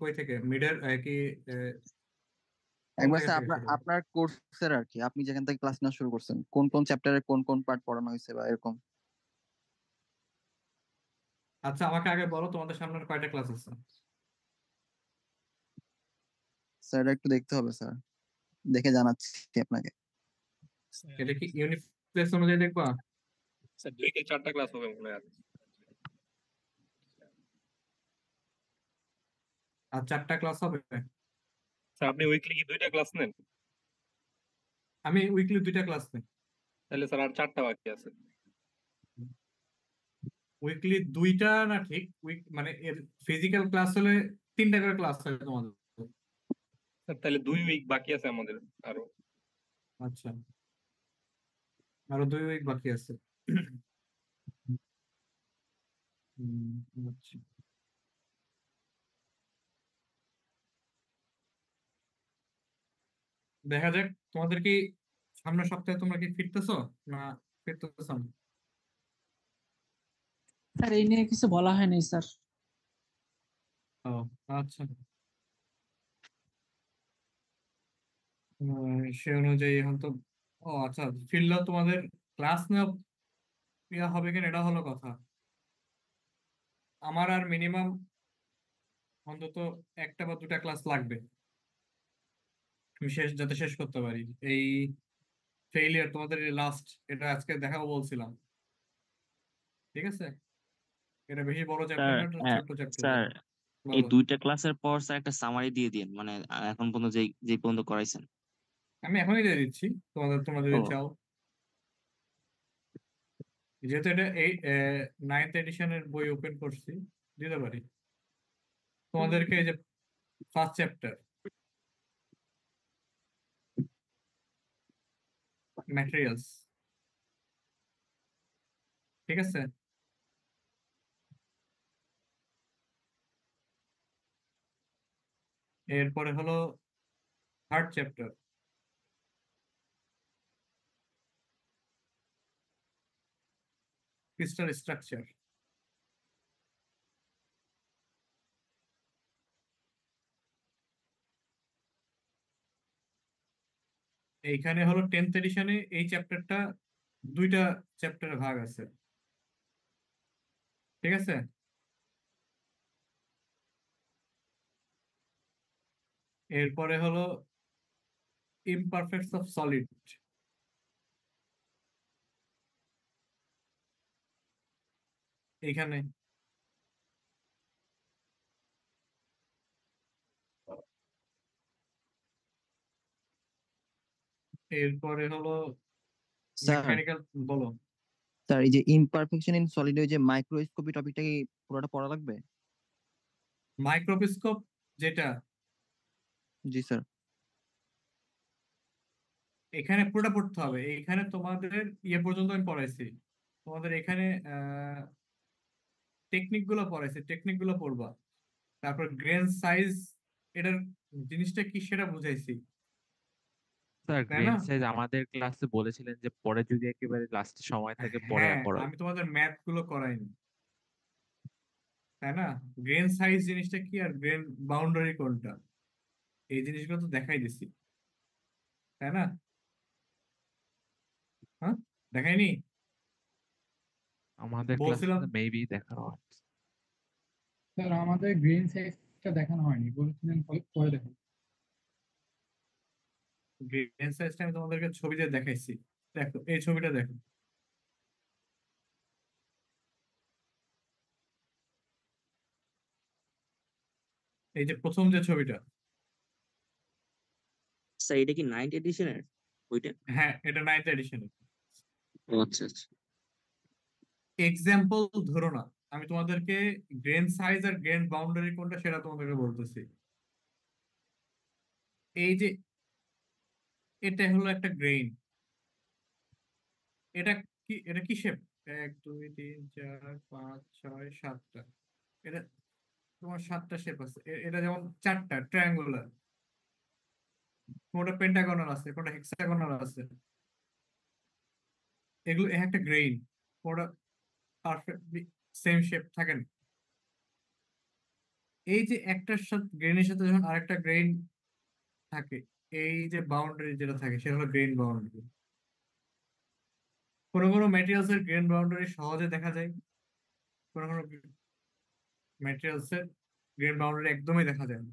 কই থেকে মিডের কি কোন একবার জায়গা স্যার থেকে আপনার শুরু? আপনার কোর্সের আর কি, আপনি যেখান থেকে ক্লাস নেওয়া শুরু করছেন, কোন কোন চ্যাপ্টারে কোন কোন পার্ট পড়ানো হয়েছে বা এরকম। আচ্ছা, আমাকে আগে বলো তোমাদের সামনে আর কয়টা ক্লাস আছে? স্যার এটা একটু দেখতে হবে স্যার, দেখে জানাচ্ছি আপনাকে। এটা কি ইউনিট টেস্ট অনুযায়ী দেখবা? স্যার 2 থেকে 4টা ক্লাস হবে মনে হয়। আর 4টা ক্লাস হবে? স্যার আপনি উইকলি কি 2টা ক্লাস নেন? আমি উইকলি 2টা ক্লাস নিই। তাহলে স্যার আর 4টা বাকি আছে। উইকলি 2টা না, ঠিক উইক মানে এর ফিজিক্যাল ক্লাস হলে 3টা করে ক্লাস হয় তোমাদের। স্যার তাহলে 2 উইক বাকি আছে আমাদের আরো। আচ্ছা, আরো 2 উইক বাকি আছে। আচ্ছা। দেখা যাক, তোমাদের কি সামনের সপ্তাহে তোমরা কি ফিরতেছো না ফিরতেছো না? স্যার এই নিয়ে কিছু বলা হয়নি স্যার। ও আচ্ছা। সে অনুযায়ী এখন তো, ও আচ্ছা, ফিরলেও তোমাদের ক্লাস নেওয়া ইয়া হবে কিনা এটা হলো কথা। আমার আর মিনিমাম অন্তত 1টা বা 2টা ক্লাস লাগবে আমি যাতে শেষ করতে পারি এই ফেইলিয়ার তোমাদের লাস্ট। এটা আজকে দেখাবো বলছিলাম, ঠিক আছে? এটা বেশি বড় চ্যাপ্টার স্যার না, এটা ছোট্ট চ্যাপ্টার। স্যার এই বলো। 2টা ক্লাসের পর স্যার একটা সামারি দিয়ে দিন, মানে এখন পর্যন্ত যে যে পর্যন্ত করাইছেন। আমি এখনই দিয়ে দিচ্ছি, তোমরা ও যদি চাও। যেহেতু এটা এই 9th এডিশনের বই ওপেন করছি, দিতে পারি তোমাদেরকে। এই যে ফার্স্ট চ্যাপ্টার, ম্যাটেরিয়ালস, ঠিক আছে? এরপরে হলো থার্ড চ্যাপ্টার, ক্রিস্টাল স্ট্রাকচার। এইখানে হলো 10th এডিশনে এই চ্যাপ্টারটা 2টা চ্যাপ্টারে ভাগ আছে, ঠিক আছে? এরপরে হলো ইমপারফেক্টস অফ সলিড, এইখানে। এরপরে হলো স্যার মেকানিক্যাল। বলো। স্যার এই যে ইমপারফেকশন ইন সলিড, ওই যে মাইক্রোস্কোপি টপিকটা কি পুরোটা পড়া লাগবে? মাইক্রোস্কোপ যেটা, জি স্যার। এখানে পুরোটা পড়তে হবে। এখানে তোমাদের ইয়ে পর্যন্ত আমি পড়াইছি, তোমাদের এখানে টেকনিক গুলো পড়াইছি, টেকনিক গুলো পড়বা। তারপর গ্রেন সাইজ, এটার জিনিসটা কি সেটা বুঝাইছি, স্যার তাই না? গ্রেন সাইজ আমাদের ক্লাসে বলেছিলেন যে পরে যদি একেবারে লাস্টে সময় থাকে পরে হ্যাঁ, পড়াবে। আমি তোমাদের ম্যাথ গুলো করাইনি, তাই না? গ্রেন সাইজ জিনিসটা কি আর গ্রেন বাউন্ডারি কোনটা, এই জিনিসগুলো তো দেখাই দিছি, তাই না? হ্যাঁ, দেখাইনি? আমাদের ক্লাসে বলছিলাম মেবি দেখানো হয়। স্যার আমাদের গ্রিন সাইজটা দেখানো হয়নি, বলেছিলেন পরে দেখাবো। গ্রেন সাইজটা আমি তোমাদেরকে ছবিতে দেখাইছি। দেখো, এই ছবিটা দেখো, এই যে প্রথম যে ছবিটা। স্যার এটা কি 9th এডিশনের ওইটা? হ্যাঁ, এটা 9th এডিশনে। ও আচ্ছা আচ্ছা। এক্সাম্পল ধরো না, আমি তোমাদেরকে গ্রেন সাইজ আর গ্রেন বাউন্ডারি কোনটা সেটা তোমাদেরকে বলতেছি। এই যে এটা হলো একটা গ্রেইন, এটা কি, এটা কি শেপ? 1 2 3 4 5 6 7টা, এটা তোমার 7টা শেপ আছে। এটা যেমন 4টা ট্রায়াঙ্গুলার, কোনটা পেন্টাগনাল আছে, কোনটা হেক্সাগোনাল আছে। এগুলো এক একটা গ্রেইন, কোনটা পারফেক্টলি সেম শেপ থাকে না। এই যে একটার সাথে গ্রেনের সাথে যখন আরেকটা গ্রেন থাকে, এই যে বাউন্ডারি যেটা থাকে সেটা হলো গ্রেন বাউন্ডারি। কোনো কোনো ম্যাটেরিয়ালস এর গ্রেন বাউন্ডারি সহজে দেখা যায়, কোনো কোনো ম্যাটেরিয়ালস এর গ্রেন বাউন্ডারি একদমই দেখা যায় না।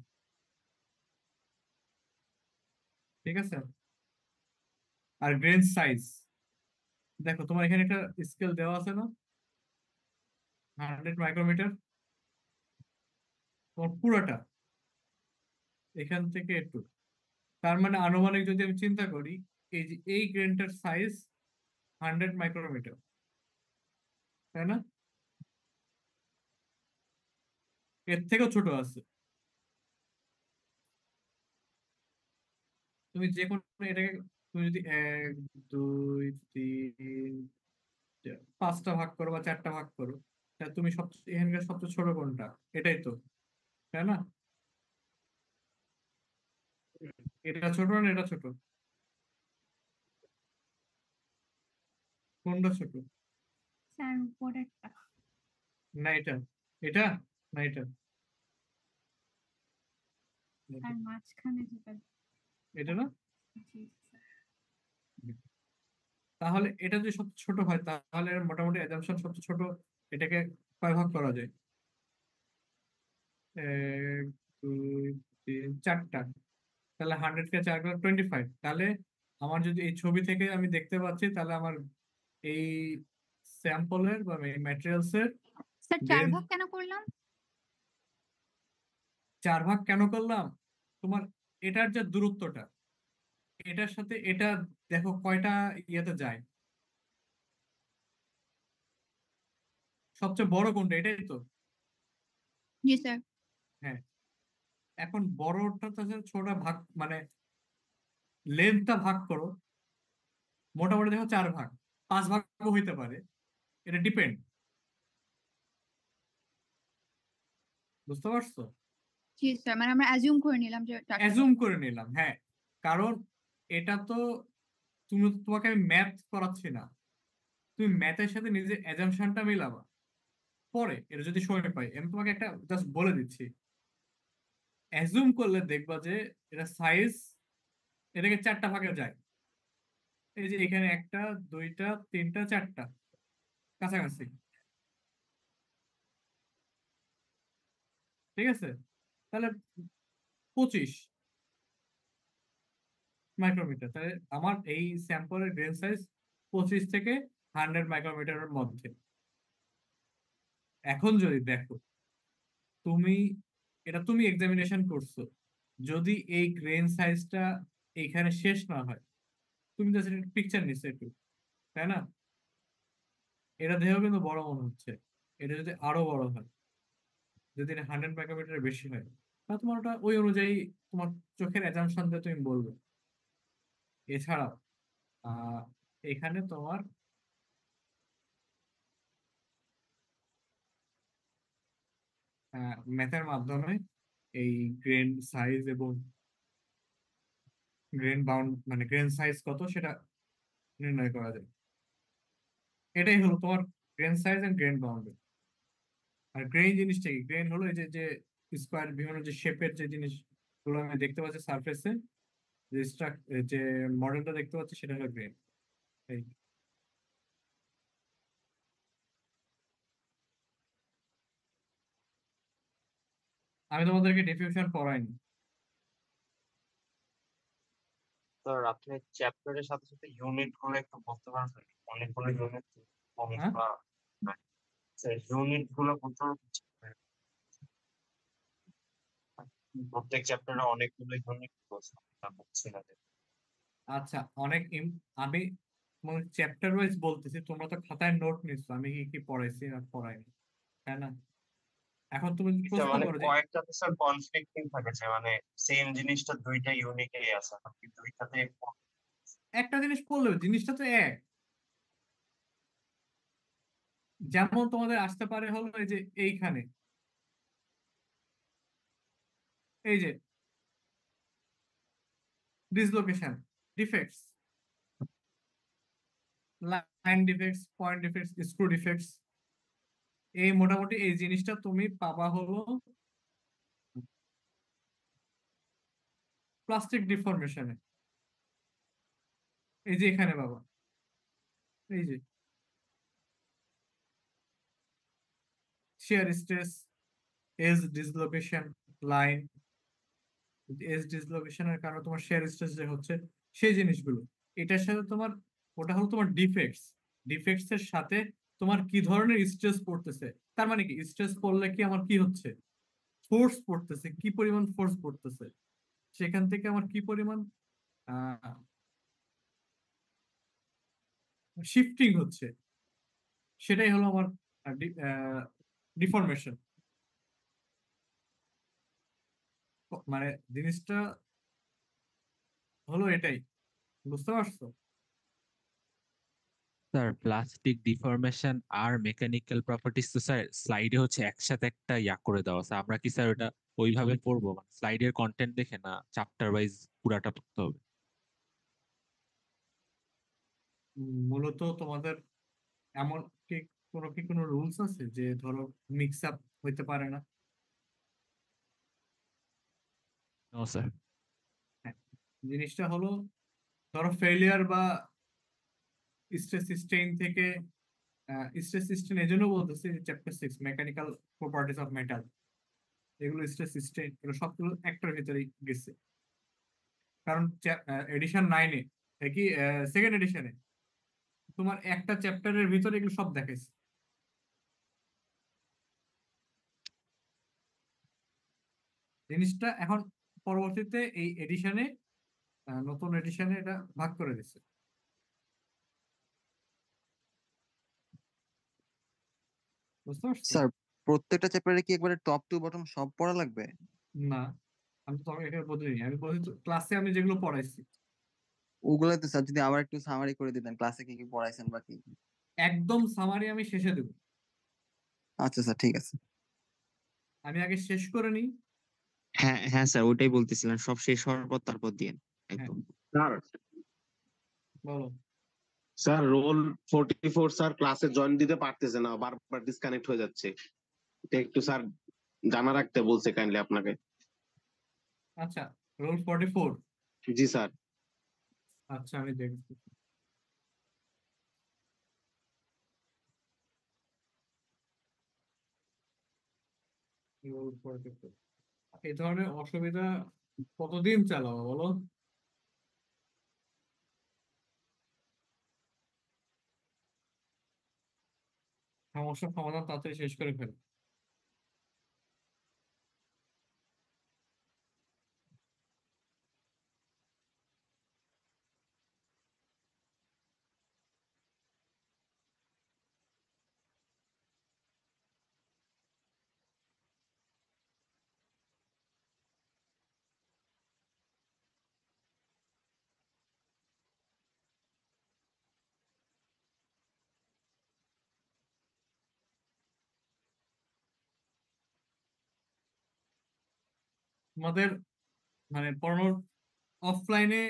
ঠিক আছে? আর গ্রেন সাইজ, দেখো তোমার এখানে একটা স্কেল দেওয়া আছে না, 100 মাইক্রোমিটার, তোমার পুরোটা এখান থেকে একটু, তার মানে আনুমানিক যদি আমি চিন্তা করি, এই যে এই গ্রেনটার সাইজ 100 মাইক্রোমিটার, তাই না? এর থেকেও ছোট আছে। তুমি যে কোনো এটাকে, তুমি যদি 1 2 3 5টা ভাগ করো বা 4টা ভাগ করো, তা তুমি সবচেয়ে এখানকার সবচেয়ে ছোট কোনটা? এটাই তো, তাই না? এটা ছোট না এটা ছোট? কোনটা ছোট? স্যার উপরেরটা না এটা, এটা না এটা? আর মাঝখানে যেটা এটা না? জি স্যার। তাহলে এটা যদি সবচেয়ে ছোট হয়, তাহলে এর মোটামুটি অ্যাজাম্পশন সবচেয়ে ছোট এটাকে কয় ভাগ করা যায়? 1 2 3 4টা। তাহলে 100 কে 4 করে 25। তাহলে আমার যদি এই ছবি থেকে আমি দেখতে পাচ্ছি, তাহলে আমার এই স্যাম্পলের বা ম্যাটেরিয়ালস এর স্যার 4 গ্রেন ভাগ কেন করলাম? 4 ভাগ কেন করলাম? তোমার এটার যে দূরত্বটা, এটার সাথে এটা দেখো কয়টা ইয়েতে যায়, সবচেয়ে বড় কোনটা? এটাই তো। জি স্যার। হ্যাঁ, এখন বড়টা থেকে ছোট ভাগ মানে লেন্থটা ভাগ করো, মোটামুটি দেখো 4 ভাগ, 5 ভাগও হইতে পারে, এটা ডিপেন্ড। বুঝতে পারছো? জি স্যার, মানে আমরা অ্যাজিউম করে নিলাম যে 4টা অ্যাজুম করে নিলাম, হ্যাঁ, কারণ এটা তো তোমাকে আমি ম্যাথ করাচ্ছি না, তুমি ম্যাথের সাথে নিজের অ্যাজাম্পশনটা মিলাবা পরে, এটা যদি সময় পাই। আমি তোমাকে একটা জাস্ট বলে দিচ্ছি, অ্যাজুম করলে দেখবা যে এটা সাইজ এটাকে 4টা ভাগে যায়। এই যে এখানে 1টা 2টা 3টা 4টা, কাছাকাছি। ঠিক আছে? তাহলে 25 মাইক্রোমিটার, তাহলে আমার এই স্যাম্পলের গ্রেন সাইজ 25 থেকে 100 মাইক্রোমিটারের মধ্যে। এখন যদি দেখো, তুমি এটা তুমি এক্সামিনেশন করছো, যদি এই গ্রেন সাইজটা এইখানে শেষ না হয়, তুমি তো পিকচার নিচ্ছ একটু, তাই না? এটা দেখেও কিন্তু বড় মনে হচ্ছে, এটা যদি আরো বড় হয়, যদি এটা 100 মাইক্রোমিটার বেশি হয়, তাহলে তোমার ওটা ওই অনুযায়ী তোমার চোখের অ্যাজাম্পশন দিয়ে তুমি বলবে। এছাড়াও আহ এখানে তোমার ম্যাথের মাধ্যমে এই গ্রেন সাইজ এবং গ্রেন বাউন্ড মানে গ্রেন সাইজ কত সেটা নির্ণয় করা যায়। এটাই হলো তোমার grain size and grain boundary. আর গ্রেন জিনিসটা কি? গ্রেন হলো এই যে যে স্কোয়ার বিভিন্ন যে শেপের যে জিনিসগুলো আমি দেখতে পাচ্ছি সারফেসে, যে যে মডেলটা দেখতে পাচ্ছি সেটা হলো গ্রেন। এই আমি তোমাদেরকে ডিফিউশন পড়াইনি। স্যার আপনি চ্যাপ্টারের সাথে সাথে ইউনিট গুলো একটু বলতে পারবেন? অনেকগুলো ইউনিট হ্যাঁ, ইউনিট গুলো বলতে প্রত্যেক চ্যাপ্টারে অনেকগুলো ইউনিট বুঝছি না। আচ্ছা, আমি চ্যাপ্টার ওয়াইজ বলতেছি, তোমরা তো খাতায় নোট নিচ্ছ আমি কি কি পড়াইছি আর পড়াইনি, তাই না? এখন তুমি যদি আচ্ছা, প্রশ্ন মানে করো যে কয়েকটাতে স্যার কনফ্লিক্টিং থাকে, যে মানে সেম জিনিসটা দুইটা ইউনিটেই আছে, আপনি দুইটাতে একটা জিনিস পড়লেও জিনিসটা তো এক। যেমন তোমাদের আসতে পারে হলো এই যে এইখানে, এই যে dislocation, defects, line defects, point defects, screw defects, এই মোটামুটি এই জিনিসটা তুমি পাবা হলো প্লাস্টিক ডিফরমেশনে, এই যে এখানে বাবা, এই যে shear stress, edge dislocation line, edge ডিসলোকেশনের কারণে তোমার শিয়ার স্ট্রেস যে হচ্ছে সেই জিনিসগুলো, এটার সাথে তোমার, ওটা হলো তোমার ডিফেক্টস এর সাথে তোমার কি ধরনের স্ট্রেস পড়তেছে, তার মানে কি স্ট্রেস পড়লে কি আমার কি হচ্ছে, ফোর্স পড়তেছে, কি পরিমাণ ফোর্স পড়তেছে, সেখান থেকে আমার কি পরিমাণ শিফটিং হচ্ছে, সেটাই হলো আমার ডিফরমেশন। মানে জিনিসটা হলো এটাই, বুঝতে পারছো? স্যার প্লাস্টিক ডিফরমেশন আর মেকানিক্যাল প্রপার্টিজ তো স্যার স্লাইডে হচ্ছে একসাথে একটা করে দেওয়া স্যার, আমরা কি স্যার ওটা ওইভাবে পড়বো, মানে স্লাইডের কন্টেন্ট দেখে না চ্যাপ্টার ওয়াইজ পুরাটা পড়তে হবে? মূলত তোমাদের এমন কি কোনো রুলস আছে যে ধরো মিক্স আপ হইতে পারে না? No sir. হ্যাঁ, জিনিসটা হলো ধরো ফেলিয়ার বা স্ট্রেস স্ট্রেইন থেকে, স্ট্রেস স্ট্রেইন এই জন্য বলতেছি chapter 6 mechanical properties of metal, এগুলো স্ট্রেস স্ট্রেইন এগুলো সবগুলো একটার ভিতরেই গেছে। কারণ এডিশন 9-এ কি সেকেন্ড এডিশনে তোমার একটা চ্যাপ্টারের ভিতরে এগুলো সব দেখাইছে। জিনিসটা এখন পরবর্তীতে এই এডিশনে, নতুন এডিশনে এটা ভাগ করে দিচ্ছে, বুঝতে পারছো? স্যার প্রত্যেকটা চ্যাপ্টারে কি একবারে টপ টু বটম সব পড়া লাগবে? না, আমি তো তোমাকে এটা বলিনি, আমি বলছি ক্লাসে আমি যেগুলো পড়াইছি ওগুলো তো স্যার যদি আবার একটু সামারি করে দিতেন, ক্লাসে কি কি পড়াইছেন বা কি। একদম সামারি আমি শেষে দেবো। আচ্ছা স্যার ঠিক আছে। আমি আগে শেষ করে নিই। হ্যাঁ হ্যাঁ স্যার, ওইটাই বলতেছিলাম, সব শেষ হওয়ার পর তারপর দিয়েন হ্যাঁ, একদম। স্যার বলো। স্যার রোল 44 স্যার ক্লাসে জয়েন দিতে পারতেছে না, বারবার ডিসকানেক্ট হয়ে যাচ্ছে। এটা একটু স্যার জানা রাখতে বলছে কাইন্ডলি আপনাকে। আচ্ছা, রোল 44। জি স্যার। আচ্ছা, আমি দেখছি। রোল 44, এই ধরনের অসুবিধা কতদিন চালাবো বলো? সমস্যার সমাধান তাড়াতাড়ি শেষ করে ফেলো। তোমাদের মানে পড়ানোর, অফলাইনে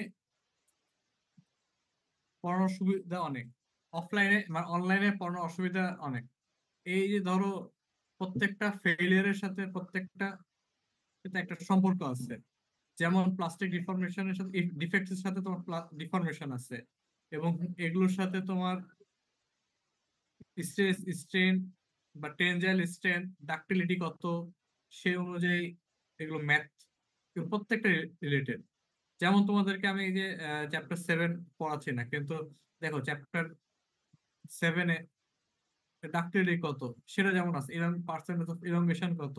পড়ানোর সুবিধা অনেক, অফলাইনে মানে অনলাইনে পড়ানোর অসুবিধা অনেক। এই যে ধরো প্রত্যেকটা ফেলিয়ারের সাথে প্রত্যেকটা সাথে একটা সম্পর্ক আছে। যেমন প্লাস্টিক ডিফরমেশনের সাথে, ডিফেক্টস এর সাথে তোমার ডিফরমেশন আছে, এবং এগুলোর সাথে তোমার স্ট্রেস স্ট্রেন বা টেনজাইল স্ট্রেন, ডাক্টিলিটি কত, সেই অনুযায়ী এগুলো ম্যাথ, প্রত্যেকটা রিলেটেড। যেমন তোমাদেরকে আমি এই যে চ্যাপ্টার 7 পড়াচ্ছি না, কিন্তু দেখো চ্যাপ্টার 7-এ ডাক্টিলিটি কত সেটা যেমন আছে, পার্সেন্টেজ অফ ইলংগেশন কত,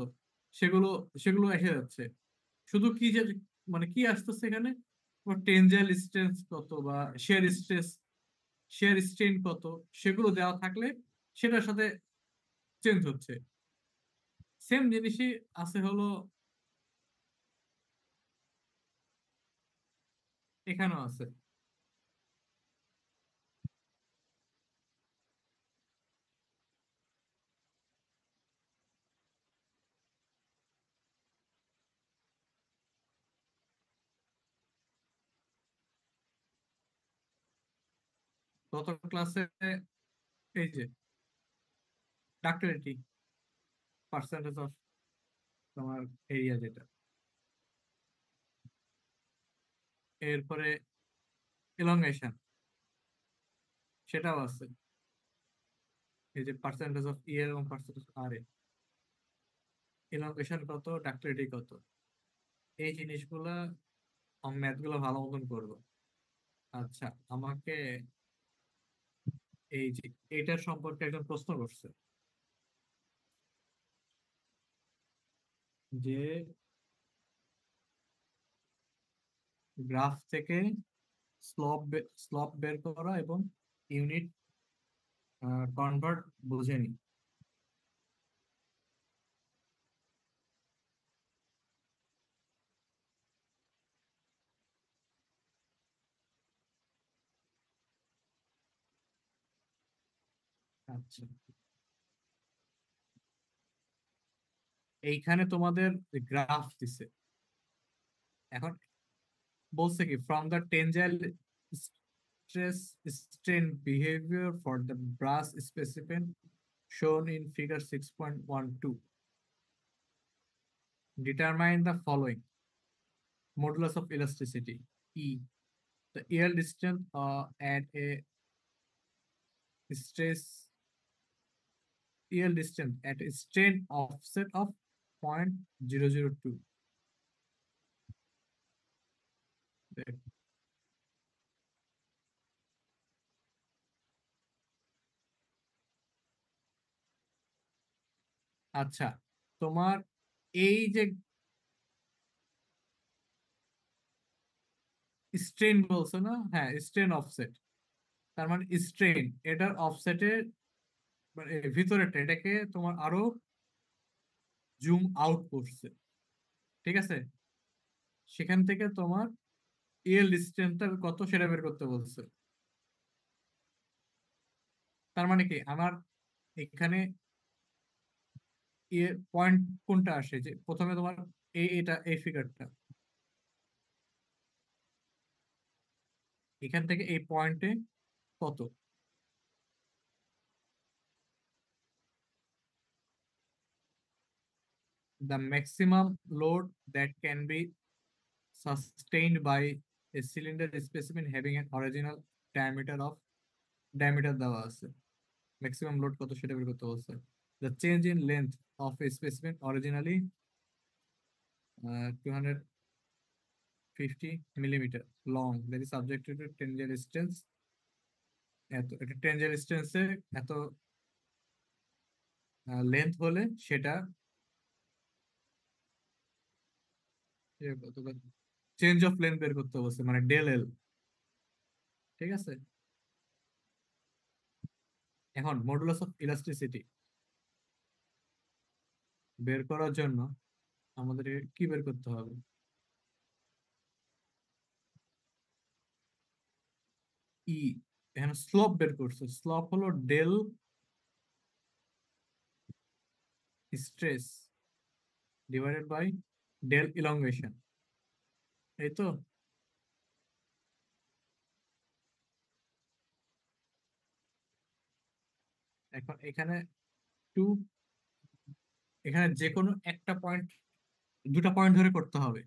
সেগুলো সেগুলো এসে যাচ্ছে। শুধু কি যে মানে কি আসতেছে এখানে, টেনজাইল স্ট্রেস কত বা শেয়ার স্ট্রেন কত, সেগুলো দেওয়া থাকলে সেটার সাথে চেঞ্জ হচ্ছে। সেম জিনিসই আছে হলো এখানেও আছে। গত ক্লাসে এই যে ডাক্তারিটি, পার্সেন্টেজ অফ তোমার এরিয়া যেটা, এরপরে elongation সেটাও আছে, এই যে পার্সেন্টেজ অফ ই এবং percentage of R A, elongation কত, ডাক্টিলিটি কত, এই জিনিসগুলা ম্যাথ গুলো ভালো মতন করবো। আচ্ছা, আমাকে এই যে এটার সম্পর্কে একজন প্রশ্ন করছে যে গ্রাফ থেকে স্লপ বের করা এবং ইউনিট কনভার্ট বুঝেনি। আচ্ছা, এইখানে তোমাদের গ্রাফ দিছে, এখন বলছে কি from the tensile stress strain behaviour for the brass specimen shown in figure 6.12 determine the following: modulus of elasticity E, the yield distance at a stress yield distance at a strain offset of 0.002. দেখ, আচ্ছা, তোমার এই যে strain বলছো না, হ্যাঁ strain offset, তার মানে স্ট্রেন এটার অফসেটের মানে ভিতরেটা এটাকে তোমার আরো জুম আউট করছে, ঠিক আছে, সেখান থেকে তোমার এল ডিস্টেন্সটা কত সেটা বের করতে বলছে। তার মানে কি আমার এখানে পয়েন্ট কোনটা আসে, যে প্রথমে তোমার এটা এই ফিগারটা, এখান থেকে এই পয়েন্টে কত, the maximum load that can be sustained by a cylinder specimen having an original diameter দেওয়া আছে, ম্যাক্সিমাম লোড কত সেটা বের করতে বলছে। The change in length of a specimen originally 250 millimeter long that is subjected to tangential distance, এত এটা tangential distance এ এত লেন্থ হলে সেটা চেঞ্জ অফ লেন্থ বের করতে বলছে, মানে ডেল এল, ঠিক আছে। এখন মডুলাস অফ ইলাস্টিসিটি বের করার জন্য আমাদের কি বের করতে হবে, ই, এখানে স্লোপ বের করছে, স্লোপ হলো del stress divided by del elongation, এই তো। এখন এখানে টু, এখানে যে কোনো একটা পয়েন্ট, দুটা পয়েন্ট ধরে করতে হবে।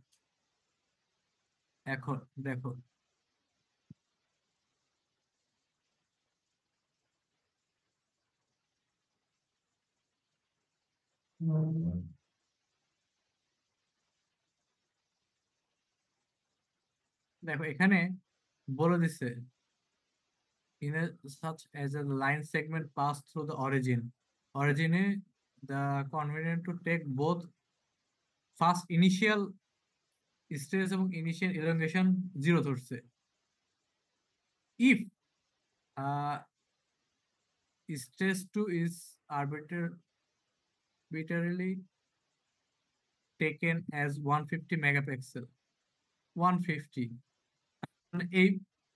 এখন দেখো দেখো এখানে বলে দিছে in a such as a line segment pass through the origin the convenient to take both first initial stress এবং ইনিশিয়াল ইলংগেশন জিরো ধরছে, if stress 2 is arbitrarily taken as 150 megapixel 150, মানে এই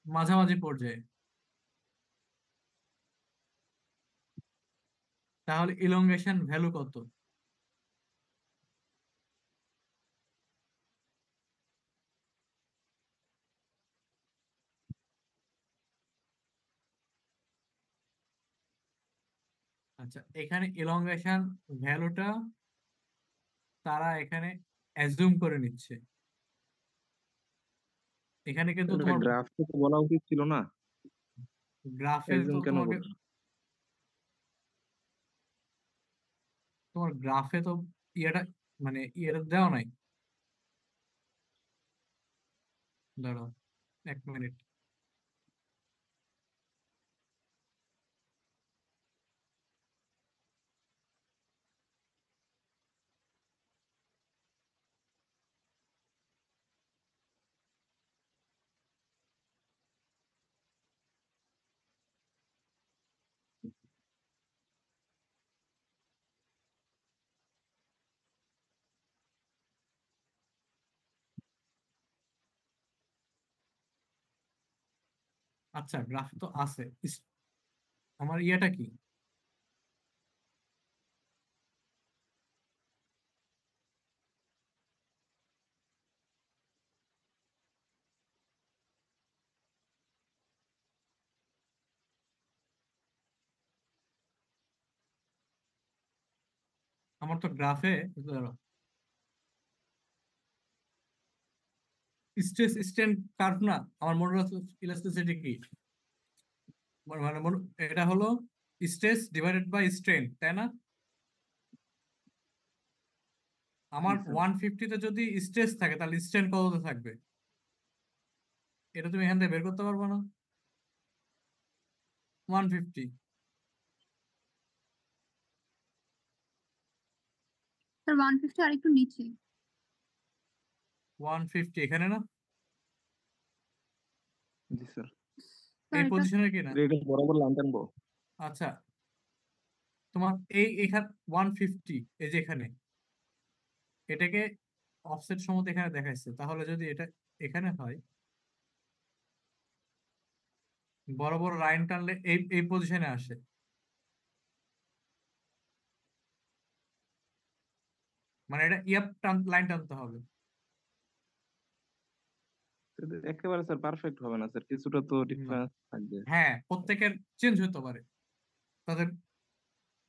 মাঝামাঝি পর্যায়ে, তাহলে ইলংগেশন ভ্যালু কত, আচ্ছা এখানে ইলংগেশন ভ্যালুটা তারা এখানে অ্যাজুম করে নিচ্ছে, এখানে কিন্তু এটা তোমার গ্রাফ থেকে বলা উচিত ছিল না, গ্রাফে একজন তো কেন তোমাকে বলল? তোমার গ্রাফে তো ইয়েটা মানে ইয়েটা দেওয়া নাই। দাঁড়াও 1 মিনিট। আচ্ছা গ্রাফ তো আছে, আমার ইয়েটা কি? আমার তো গ্রাফে স্ট্রেস স্ট্রেন কার্ভ না, আমার মোডুলাস ইলাস্টিসিটি কি? মানে এটা হলো স্ট্রেস ডিভাইডেড বাই স্ট্রেন, তাই না? আমার জি স্যার। 150 তে যদি স্ট্রেস থাকে তাহলে স্ট্রেন কততে থাকবে? এটা তুমি এখান থেকে বের করতে পারবে না। 150 স্যার 150 আর একটু নিচে। 150 এখানে না, জি স্যার। স্যার এই এটা পজিশনে কি না? এটা বরাবর লাইন টানবো। আচ্ছা তোমার এখানে 150, এই যে এখানে এটাকে অফসেট সমত এখানে দেখাইছে, তাহলে যদি এটা এখানে হয় বড় বড় লাইন টানলে এই এই পজিশনে আসে। মানে এটা লাইন টানতে হবে। একেবারে স্যার পারফেক্ট হবে না স্যার, কিছুটা তো না, ডিফারেন্স থাকবে। হ্যাঁ প্রত্যেকের চেঞ্জ হতে পারে তাদের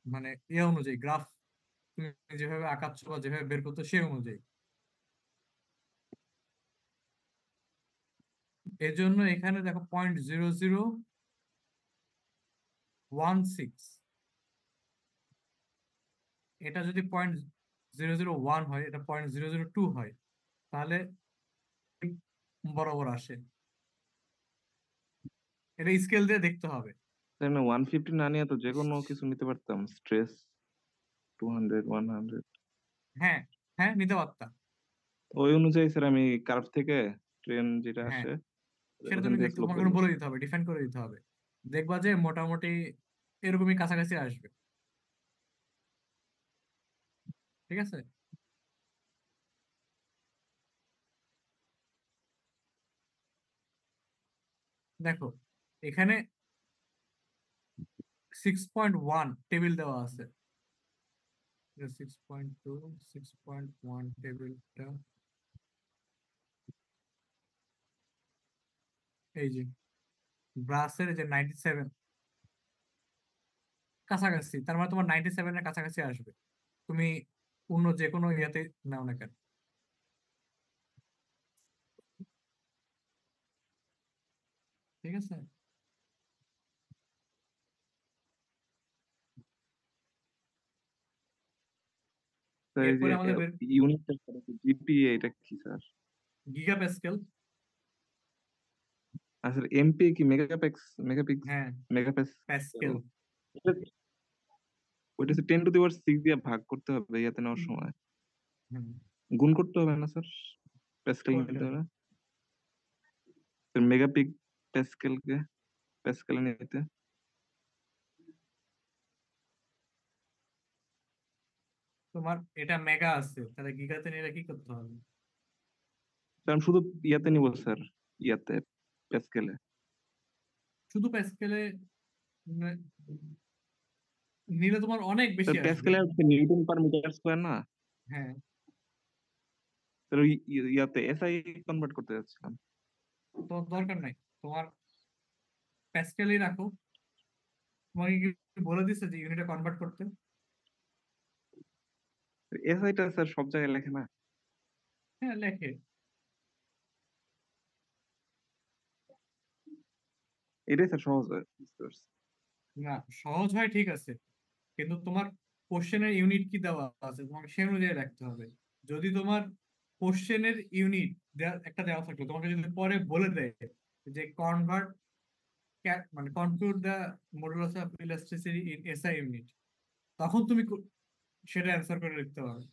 মানে ইয়ে অনুযায়ী, গ্রাফ তুমি যেভাবে আঁকাচ্ছ বা যেভাবে বের করতো সে অনুযায়ী। এই জন্য এখানে দেখো 0.0016, এটা যদি 0.001 হয়, এটা 0.002 হয়, তাহলে বরাবর আসে। এটা স্কেল দিয়ে দেখতে হবে। স্যার না 150 না নিয়ে তো যে কোনো কিছু নিতে পারতাম, স্ট্রেস 200 100। হ্যাঁ হ্যাঁ নিতে পারতাম। ওই অনুযায়ী স্যার আমি কার্ভ থেকে ট্রেন যেটা হ্যাঁ আসে সেটা ওখান তুমি থেকে স্লোপ তোমাকে বের বলে করছি। দিতে হবে, ডিফাইন করে দিতে হবে। দেখবা যে মোটামুটি এরকমই কাছাকাছি আসবে। ঠিক আছে। দেখো এখানে 6.1 টেবিল দেওয়া আছে। 6.2 6.1 টেবিলটা এই যে ব্রাসের যে 97 কাছাকাছি, তার মানে তোমার 97 এর কাছাকাছি আসবে। তুমি অন্য যে কোনো ইয়াতে নাও না কেন। ঠিক আছে। স্যার এই যে এরপরে আমাদের ইউনিটটা জিপিএ এটা কি স্যার? Giga pascal. আর স্যার এমপি কি মেগাপিক্স হ্যাঁ মেগাপ্যাসকেল? প্যাসকেল। ওইটা হচ্ছে 10 টু দি পাওয়ার 6 দিয়ে ভাগ করতে হবে ইয়াতে নেওয়ার সময়, হুম গুণ করতে হবে না স্যার প্যাসকেল কোনটা? নিতে হলে? স্যার মেগাপিক প্যাসকেল নিতে তোমার এটা মেগা আছে, তাহলে গিগাতে নিলে কি করতে হবে? স্যার আমি শুধু ইয়াতে নিব স্যার, ইয়াতে প্যাসকেলে। শুধু প্যাসকেলে নিলে তোমার অনেক বেশি স্যার আসবে। প্যাসকেলে হচ্ছে নিউটন পার মিটার স্কয়ার না হ্যাঁ স্যার? ওই ইয়াতে এসআই কনভার্ট করতে যাচ্ছিলাম। তো দরকার নাই, তোমার প্যাসকেলই রাখো। তোমাকে কি বলে দিচ্ছে যে ইউনিটে কনভার্ট করতে? এসআইটা স্যার সব জায়গায় লেখে না। হ্যাঁ লেখে। এটাই স্যার সহজ হয়, বুঝতে পারছি। না, সহজ হয় ঠিক আছে, কিন্তু তোমার কোশ্চেনের ইউনিট কি দেওয়া আছে তোমাকে সে অনুযায়ী রাখতে হবে। যদি তোমার কোশ্চেনের ইউনিট একটা দেওয়া থাকলো, তোমাকে যদি পরে বলে দেয় যে কনভার্ট মানে compute the modulus of elasticity in SI unit, তখন তুমি সেটা অ্যান্সার করে লিখতে পারবে।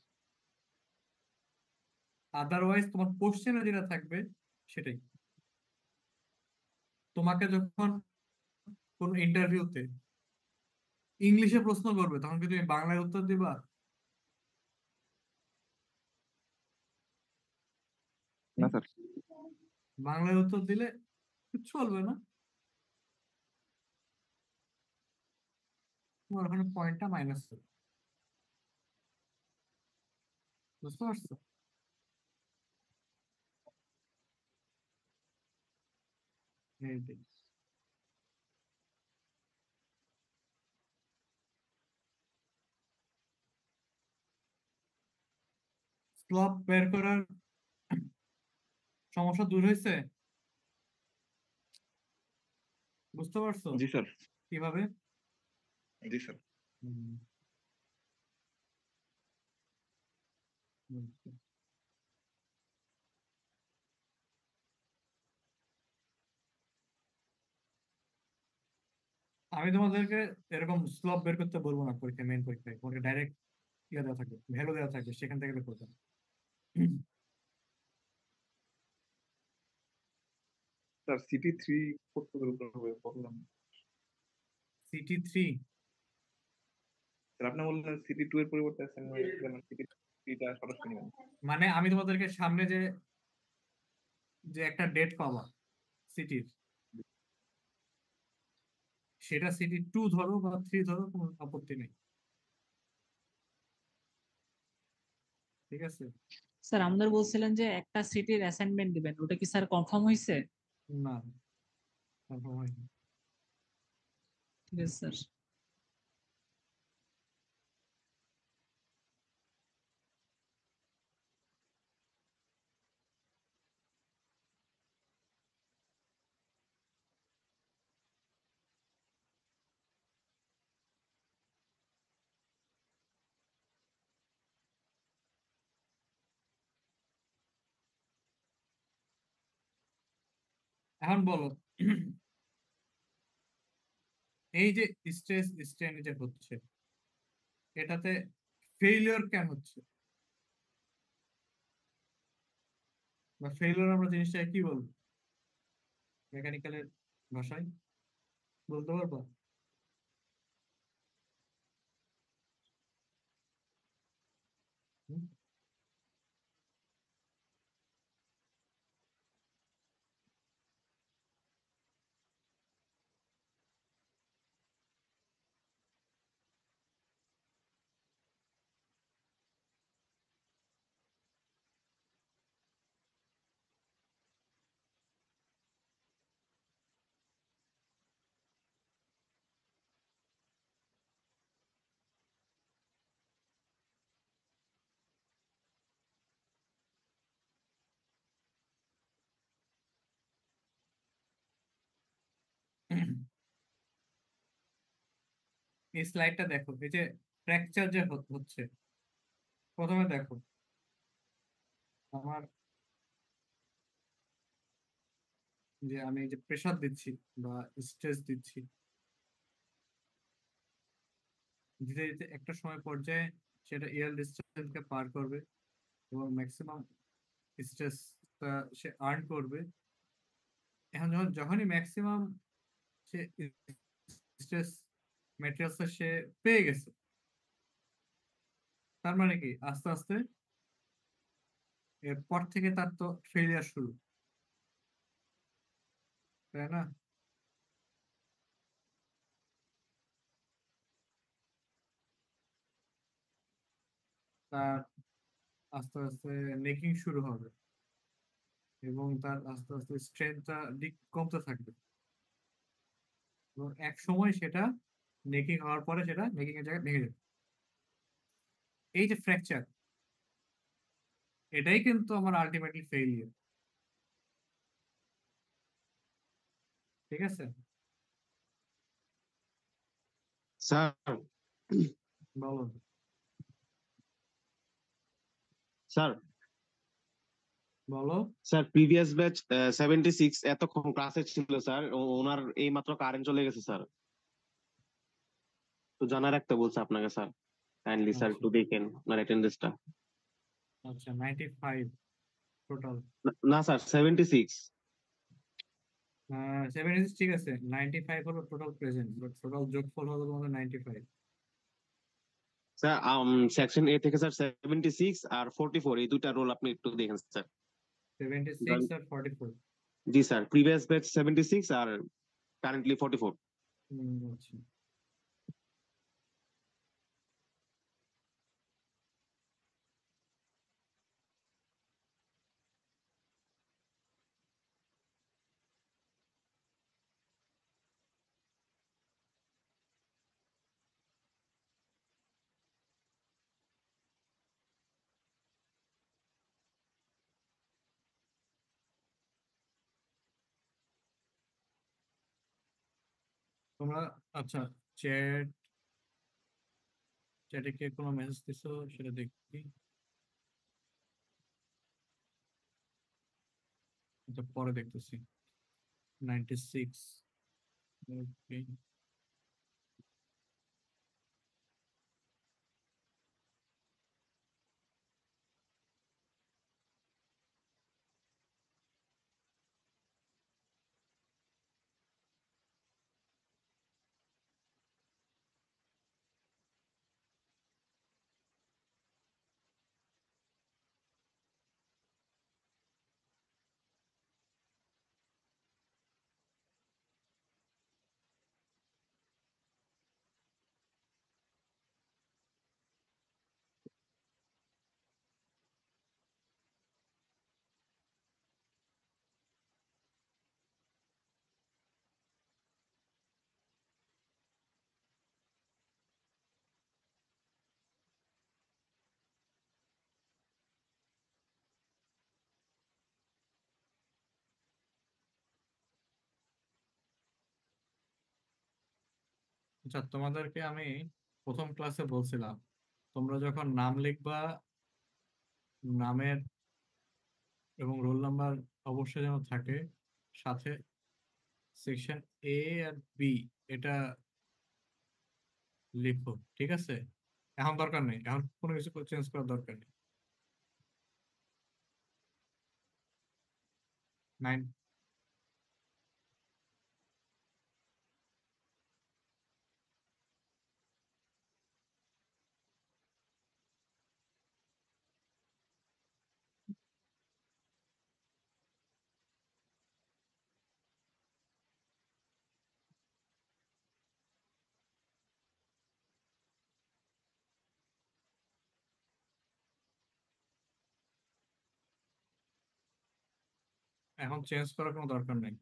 আদারওয়াইজ তোমার কোশ্চেনে যেটা থাকবে সেটাই। তোমাকে যখন কোন ইন্টারভিউতে ইংলিশে প্রশ্ন করবে তখন কি তুমি বাংলায় উত্তর দিবা? না স্যার, বাংলায় উত্তর দিলে চলবে না, তোমার ওখানে পয়েন্টটা মাইনাস হবে। বুঝতে পারছো? এইটাই। স্লপ বের করার সমস্যা দূর হয়েছে? বুঝতে পারছো জি স্যার, কিভাবে? জি স্যার। হুম, বুঝছি। আমি তোমাদেরকে এরকম স্লপ বের করতে বলবো না পরীক্ষা, মেইন পরীক্ষায় তোমাকে ডাইরেক্ট ইয়ে দেওয়া থাকবে, ভ্যালু দেওয়া থাকবে, সেখান থেকে বের করতে হবে। স্যার সিটি 3 করতে হবে বললাম। CT3 স্যার আপনি বললেন সিটি 2 এর পরিবর্তে সিটি 3টা সরাসরি নেবেন। মানে আমি তোমাদেরকে সামনে যে যে একটা ডেট পাবা সিটির, সেটা CT2 ধরো বা 3 ধরো, কোনো আপত্তি নেই, ঠিক আছে? স্যার আমাদের বলছিলেন যে একটা সিটির অ্যাসাইনমেন্ট দিবেন, ওটা কি স্যার কনফার্ম হয়েছে? না, confirm হয়নি। ঠিক আছে স্যার। এখন বলো, এই যে স্ট্রেস স্ট্রেন যে হচ্ছে, এটাতে ফেইলিওর কেন হচ্ছে, বা ফেইলিওর আমরা জিনিসটা কি বলবো মেকানিক্যালের ভাষায়, বলতে পারবো? হুম? এই স্লাইডটা দেখো, এই যে ফ্র্যাকচার যে হচ্ছে, প্রথমে দেখো আমার যে আমি যে প্রেসার দিচ্ছি বা স্ট্রেস দিচ্ছি, ধীরে ধীরে একটা সময় পর্যায়ে সেটা এয়ার ডিস্টেন্সকে পার করবে এবং ম্যাক্সিমাম স্ট্রেস সে আর্ন করবে। এখন যখনই ম্যাক্সিমাম সে স্ট্রেস ম্যাটেরিয়ালস সে পেয়ে গেছে, তার মানে কি আস্তে আস্তে এরপর থেকে তার তো ফেলিয়ার শুরু, তাই না? তার আস্তে আস্তে নেকিং শুরু হবে এবং তার আস্তে আস্তে স্ট্রেংথটা কমতে থাকবে এবং এক সময় সেটা নেকিং হওয়ার পরে সেটা নেকিং এর জায়গায় ভেঙে যাবে। এই যে ফ্র্যাকচার, এটাই কিন্তু আমার আলটিমেটলি ফেইলিয়ার, ঠিক আছে? স্যার বলো। স্যার বলো। স্যার প্রিভিয়াস ব্যাচ 76 এতক্ষণ ক্লাসে ছিল স্যার, ওনার এই মাত্র কারেন্ট চলে গেছে স্যার, তো জানার একটা বলছে আপনাকে স্যার, কাইন্ডলি স্যার আচ্ছা একটু দেখেন ওনার অ্যাটেন্ডেন্সটা। আচ্ছা 95 টোটাল। না স্যার 76। 76 ঠিক আছে, 95 হলো টোটাল প্রেজেন্ট, বাট টোটাল যোগফল হলো তোমাদের 95। স্যার সেকশন এ থেকে স্যার 76 আর 44 এই দুইটা রোল আপনি একটু দেখেন স্যার। 76 আর 44। জি স্যার, প্রিভিয়াস ব্যাচ 76 আর কারেন্টলি 44। আচ্ছা তোমরা, আচ্ছা চ্যাটে কে কোনো মেসেজ দিছো সেটা দেখি। এটা পরে দেখতেছি। 96 ওকে। আচ্ছা তোমাদেরকে আমি প্রথম ক্লাসে বলছিলাম, তোমরা যখন নাম লিখবা, নামের এবং রোল নাম্বার অবশ্যই যেন থাকে সাথে। সেকশন এ আর বি এটা লিখো, ঠিক আছে? এখন দরকার নেই, এখন কোনো কিছু চেঞ্জ করার দরকার নেই। 9 এখন চেঞ্জ করার কোনো দরকার নেই।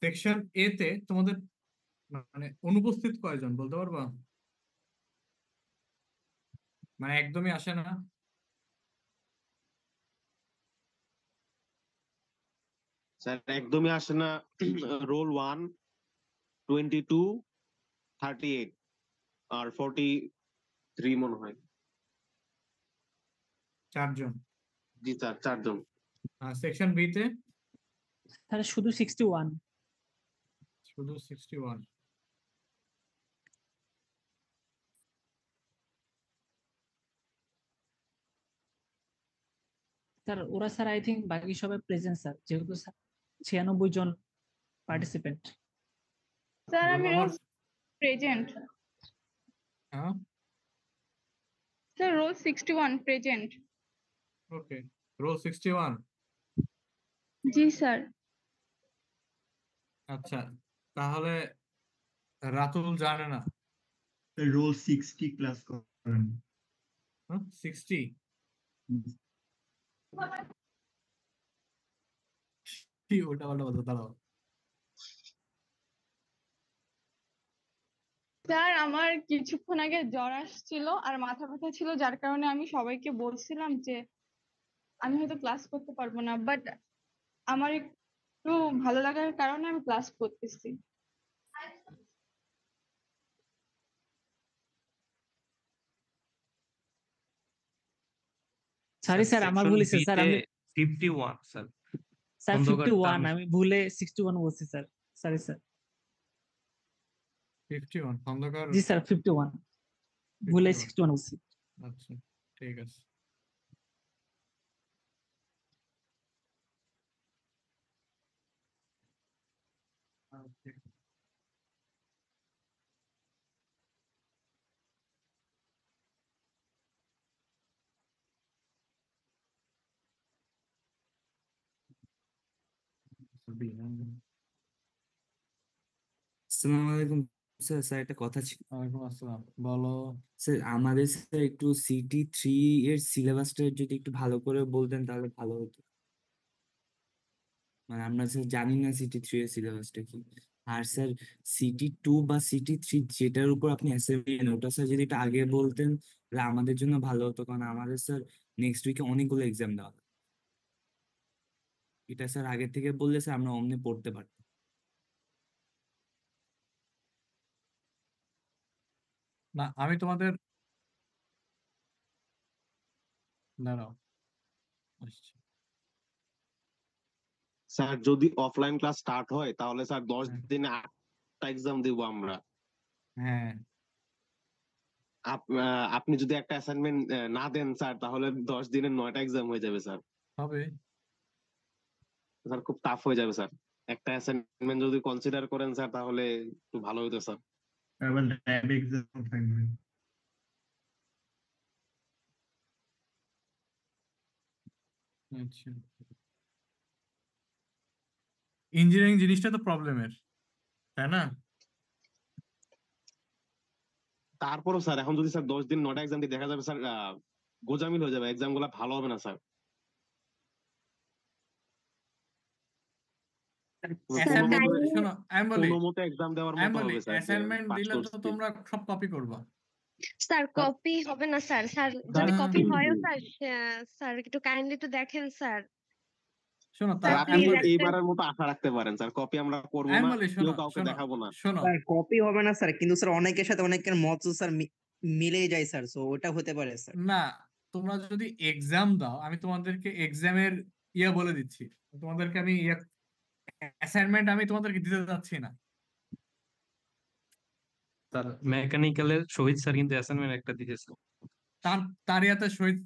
সেকশন এ তে তোমাদের মানে অনুপস্থিত কয়জন বলতে পারবা? মানে একদমই আসে না। স্যার একদমই আসে না। রোল 1 22 38 আর 43 মনে হয়। 4 জন। জি স্যার 4 জন। আর সেকশন বি তে স্যার শুধু 61। শুধু 61। স্যার ওরা স্যার আই থিঙ্ক বাকি সবাই প্রেজেন্ট স্যার, যেহেতু 96 জন পার্টিসিপেন্ট। স্যার রোল আমি নাম্বার। Roll present. হ্যাঁ sir roll 61 present. Okay, roll 61। জি স্যার। আচ্ছা, তাহলে রাতুল জানে না। রোল 60 ক্লাস করেন। 60? কি ওটা বলটা বলতে দাঁড়াও। স্যার আমার কিছুক্ষণ আগে জ্বর আসছিল আর মাথা ব্যথা ছিল, যার কারণে আমি সবাইকে বলছিলাম যে আমি হয়তো ক্লাস করতে পারবো না, বাট আমার একটু ভালো লাগার কারণে আমি ক্লাস করতেছি। সরি স্যার, আমার ভুল হয়েছে স্যার। আমি 51 স্যার। স্যার খন্দকার 51, তানভীর। আমি ভুলে 61 বলছি স্যার। Sorry sir. 51 খন্দকার। জি স্যার 51, ভুলে 51 61 বলছি। আচ্ছা, ঠিক আছে। Okay. আসসালামু আলাইকুম স্যার। স্যার একটা কথা ছিল। ওয়ালাইকুম আসসালাম, বলো। স্যার আমাদের স্যার একটু CT3 এর সিলেবাসটা যদি একটু ভালো করে বলতেন তাহলে ভালো হতো। মানে আমরা স্যার জানি না CT3 এর সিলেবাসটা কি। আর স্যার CT2 বা CT3 যেটার উপর আপনি অ্যাসাইনমেন্ট ওটা স্যার যদি একটু আগে বলতেন তাহলে আমাদের জন্য ভালো হতো, কারণ আমাদের স্যার নেক্সট উইকে অনেকগুলো এক্সাম দেওয়া হবে। এটা স্যার আগে থেকে বললে স্যার আমরা অমনি পড়তে পারতাম। না, আমি তোমাদের দাঁড়াও আসছি। স্যার যদি অফলাইন ক্লাস স্টার্ট হয় তাহলে স্যার 10 হ্যাঁ। দিনে 8টা এক্সাম দিব আমরা। হ্যাঁ, আপনি যদি একটা অ্যাসাইনমেন্ট না দেন স্যার তাহলে 10 দিনে 9টা এক্সাম হয়ে যাবে স্যার। হবে। স্যার খুব টাফ হয়ে যাবে স্যার। একটা অ্যাসাইনমেন্ট যদি কনসিডার করেন স্যার তাহলে একটু ভালো হতো স্যার। আবার ল্যাব এক্সাম থাকবে। আচ্ছা, ইঞ্জিনিয়ারিং জিনিসটা তো প্রবলেমের, তাই না? তারপরও স্যার এখন যদি স্যার 10 দিন 9টা এক্সাম দিয়ে দেখা যাবে স্যার গোজামিল হয়ে যাবে, এক্সাম গুলা ভালো হবে না স্যার। শোনো, আমি বলি, কোনো মতে এক্সাম দেওয়ার মতো হবে স্যার, যে অ্যাসাইনমেন্ট পাস দিলে তো করছি। তোমরা সব কপি করবা। স্যার কপি হবে না স্যার। স্যার যদি কপি হয়ও স্যার, স্যার একটু কাইন্ডলি একটু দেখেন স্যার। শোনো, স্যার আপনি প্লিজ একটা এইবারের মতো আশা রাখতে পারেন স্যার, কপি আমরা করবো আমি না, বলি, কেউ শোনো কাউকে শোনো দেখাবো না। শোনো, স্যার কপি হবে না স্যার, কিন্তু স্যার অনেকের সাথে অনেকের মত স্যার মিলেই যায় স্যার, সো ওটা হতে পারে স্যার। না, তোমরা যদি এক্সাম দাও, আমি তোমাদেরকে এক্সামের বলে দিচ্ছি। তোমাদেরকে আমি অ্যাসাইনমেন্ট আমি তোমাদেরকে দিতে যাচ্ছি না। স্যার মেকানিক্যালের শহীদ স্যার কিন্তু অ্যাসাইনমেন্ট একটা দিয়েছে। তার ইয়াতে সহিত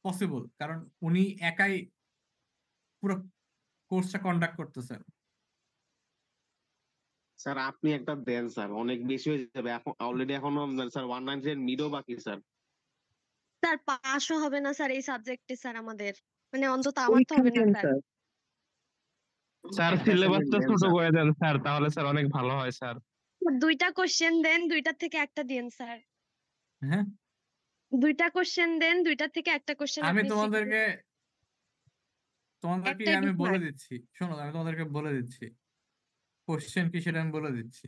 পসিবল, কারণ উনি একাই পুরো কোর্সটা কন্ডাক্ট করতেছেন। স্যার আপনি একটা দেন স্যার, অনেক বেশি হয়ে যাবে। এখন অলরেডি এখনো স্যার 193 মিডও বাকি স্যার। স্যার পাসও হবে না স্যার এই সাবজেক্টে স্যার আমাদের, মানে অন্তত আমার তো হবে না স্যার। স্যার সিলেবাসটা ছোট করে দেন স্যার, তাহলে স্যার অনেক ভালো হয় স্যার। দুইটা কোশ্চেন দেন, দুইটা থেকে একটা দিন স্যার। হ্যাঁ, দুইটা কোশ্চেন দেন, দুইটা থেকে একটা কোশ্চেন আমি আপনি তোমাদেরকে একটাই আমি বলে 20 মার্ক। দিচ্ছি। শোনো, আমি তোমাদেরকে বলে দিচ্ছি কোশ্চেন কি সেটা আমি বলে দিচ্ছি।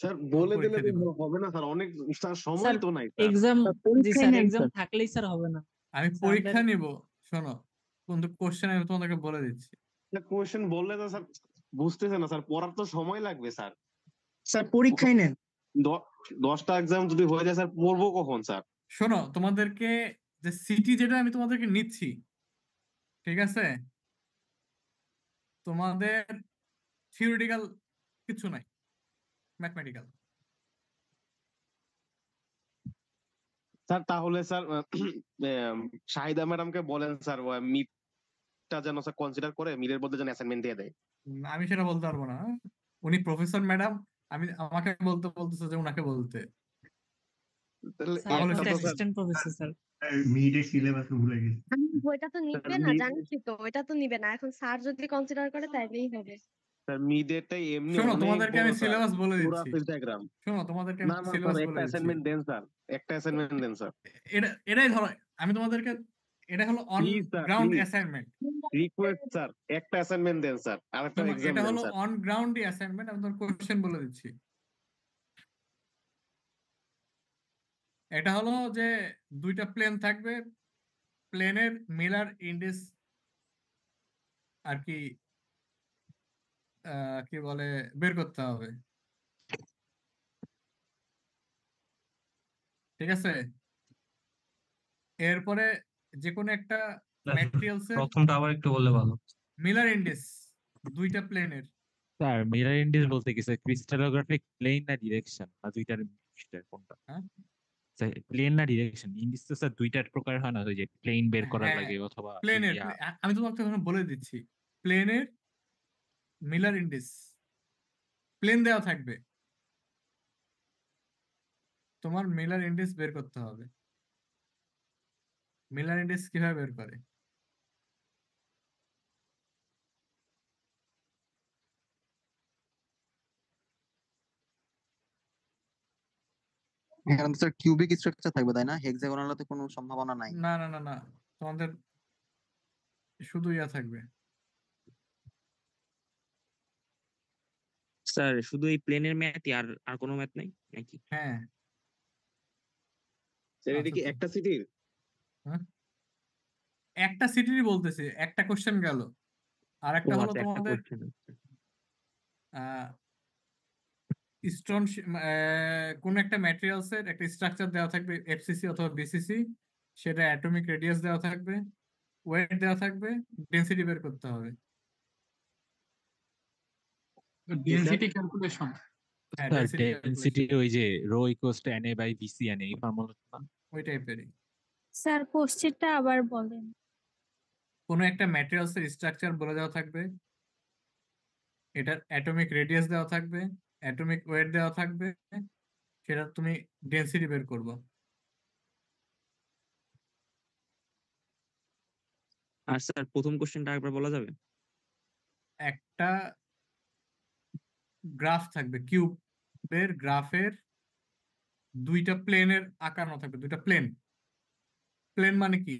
স্যার বলে দিলে পরীক্ষা দিব। হবে না স্যার, অনেক স্যার সময় স্যার তো নাই স্যার। এক্সাম, জি পরীক্ষাই স্যার নেন এক্সাম স্যার। থাকলেই স্যার হবে না। আমি স্যার পরীক্ষা আমাদের নিব, শোনো, কিন্তু কোশ্চেন আমি তোমাদেরকে বলে দিচ্ছি। কোয়েশ্চেন বললে তো স্যার বুঝতেছে না স্যার, পড়ার তো সময় লাগবে স্যার। স্যার পরীক্ষাই নেন। 10টা এক্সাম যদি হয়ে যায় স্যার, পড়বো কখন স্যার? শোনো, তোমাদেরকে যে সিটি যেটা আমি তোমাদেরকে নিচ্ছি, ঠিক আছে, তোমাদের থিওরিটিক্যাল কিছু নাই, ম্যাথমেটিক্যাল। স্যার তাহলে স্যার শাহিদা ম্যাডামকে বলেন স্যার মিডটা যেন স্যার কনসিডার করে মিডের বদলে যেন অ্যাসাইনমেন্ট দিয়ে দেয়। আমি সেটা বলতে পারবো না। উনি প্রফেসর ম্যাডাম, আমাকে বলতেছে যে উনাকে বলতে। তাহলে স্যার তাহলে এখন একটা তো তো স্যার অ্যাসিস্ট্যান্ট প্রফেসর স্যার। মিডের সিলেবাস ভুলে গেছি। বইটা তো নিবে না, mid- জানিস তো ওইটা তো নিবে না। এখন স্যার যদি কনসিডার করে তাইলেই হবে। স্যার মিডেরটাই এমনি শোনো অনেক তোমাদেরকে আমি বড় স্যার, সিলেবাস বলে পুরা দিচ্ছি। ফিল ডায়াগ্রাম। শোনো তোমাদেরকে না আমি না স্যার, সিলেবাস একটা বলে দিচ্ছি। অ্যাসাইনমেন্ট দেন স্যার, একটা অ্যাসাইনমেন্ট দেন স্যার। এটাই ধরো, আমি তোমাদেরকে, এটা হলো on please sir, ground please assignment. Request sir, একটা অ্যাসাইনমেন্ট দেন স্যার, আর একটা শোনো এক্সাম এটা দেন হলো স্যার। অন গ্রাউন্ড অ্যাসাইনমেন্ট, আমি তোমার কোশ্চেন বলে দিচ্ছি। এটা হলো যে দুইটা প্লেন থাকবে, প্লেনের মিলার ইন্ডিস আর কি কি বলে বের করতে হবে, ঠিক আছে? এরপরে যে কোনো একটা ম্যাটেরিয়ালস এর প্রথমটা আবার একটু বললে ভালো। মিলার ইন্ডিস দুইটা প্লেনের। স্যার মিরর ইন্ডিস বলতে কি স্যার, ক্রিস্টালোগ্রাফিক প্লেন না ডিরেকশন, না দুইটার মিক্সচার কোনটা? হ্যাঁ স্যার প্লেন না ডিরেকশন, ইন্ডিস তো স্যার দুইটার প্রকার হয় না, ওই যে প্লেন বের করার হ্যাঁ লাগে অথবা প্লেনের, ইয়া। আমি তোমাকে এখন বলে দিচ্ছি, প্লেনের মিলার ইন্ডিস, প্লেন দেওয়া থাকবে, তোমার মিলার ইন্ডিস বের করতে হবে। মিলার ইন্ডিস কিভাবে বের করে? এখানে তো স্যার কিউবিক স্ট্রাকচার থাকবে তাই না? হেক্সাগোনালতে কোনো সম্ভাবনা নাই। না না না না, তোমাদের শুধু ইয়া থাকবে। স্যার শুধু এই প্লেনের ম্যাথই, আর আর কোনো ম্যাথ নাই নাকি? হ্যাঁ স্যার এটা কি আচ্ছা, একটা সিটির? হ্যাঁ একটা সিটিরই বলতেছি, একটা কোশ্চেন গেল। আর ও একটা হলো আচ্ছা, একটা তোমাদের কোশ্চেন। স্টোন, কোন একটা ম্যাটেরিয়ালস এর একটা স্ট্রাকচার দেওয়া থাকবে এফসিসি অথবা বিসিসি, সেটা অ্যাটমিক রেডিয়াস দেওয়া থাকবে, ওয়েট দেওয়া থাকবে, ডেনসিটি বের করতে হবে। Density calculation. হ্যাঁ স্যার ডেনসিটি ডেনসিটি ক্যালকুলেশন ওই যে rho equals to N A by V C N A, এই ফর্মুলা না? ওই টাইপেরই। স্যার কোশ্চেনটা আবার বলেন। কোনো একটা ম্যাটেরিয়ালস এর স্ট্রাকচার বলে দেওয়া থাকবে, এটার অ্যাটমিক রেডিয়াস দেওয়া থাকবে, অ্যাটমিক ওয়েট দেওয়া থাকবে, সেটা তুমি ডেনসিটি বের করবে। আর স্যার প্রথম কোশ্চেনটা একবার বলা যাবে? একটা গ্রাফ থাকবে, কিউবের গ্রাফের দুইটা প্লেনের আঁকানো থাকবে, দুইটা প্লেন। প্লেন মানে কি?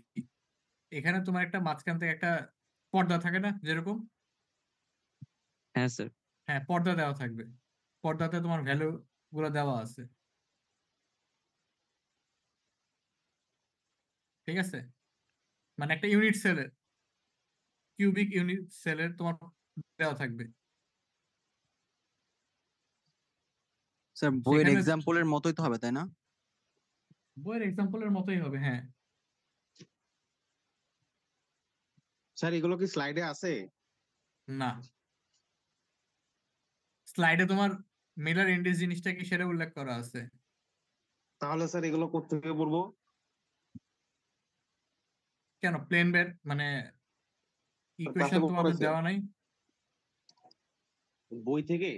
এখানে তোমার একটা মাঝখান থেকে একটা পর্দা থাকে না যেরকম? হ্যাঁ স্যার। হ্যাঁ পর্দা দেওয়া থাকবে, পর্দাতে তোমার ভ্যালু গুলো দেওয়া আছে, ঠিক আছে? মানে একটা ইউনিট সেলের, কিউবিক ইউনিট সেলের তোমার দেওয়া থাকবে। স্যার বইয়ের সেখানে এক্সাম্পলের মতোই তো হবে তাই না? বইয়ের এক্সাম্পলের মতোই হবে, হ্যাঁ। স্যার এগুলো কি স্লাইডে আছে? না, স্লাইডে তোমার মিলার ইন্ডিস জিনিসটা কি সেটা উল্লেখ করা আছে। তাহলে স্যার এগুলো কোত্থেকে পড়বো? কেন প্লেন বের মানে ইকুয়েশন ক্লাসে তোমাদের পড়েছে দেওয়া নাই? বই থেকে?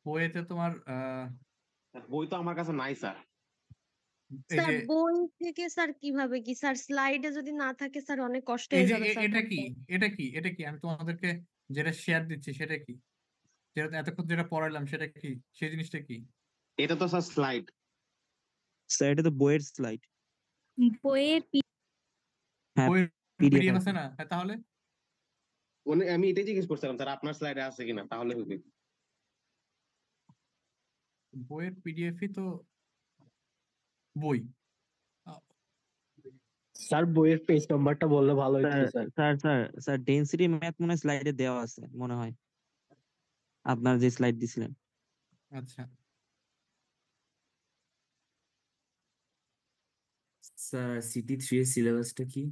বইয়েতে তোমার বই তো আমার কাছে নাই স্যার। এই স্যার যে বই থেকে স্যার কিভাবে কি স্যার, স্লাইডে যদি না থাকে স্যার অনেক কষ্ট এই হয়ে যে যাবে স্যার এটা কি, বুঝতে। এটা কি আমি তোমাদেরকে যেটা শেয়ার দিচ্ছি সেটা কি, যেটা এতক্ষণ যেটা পড়াইলাম সেটা কি, সেই জিনিসটা কি? এটা তো স্যার স্লাইড। স্যার এটা তো বইয়ের স্লাইড। বইয়ের হ্যাঁ বইয়ের পিডিএফ পিডিএফ আছে। আছে না? হ্যাঁ তাহলে আমি এটাই জিজ্ঞেস করছিলাম স্যার, আপনার স্লাইডে আছে কিনা, তাহলে হবে। বইয়ের পিডিএফই তো বই। স্যার বইয়ের পেজ নাম্বারটা বললে ভালো হতো sir sir. Sir sir sir density math মনে হয় স্লাইডে দেওয়া আছে মনে হয়, আপনার যে স্লাইড দিছিলেন। আচ্ছা স্যার CT3 এর সিলেবাসটা কি?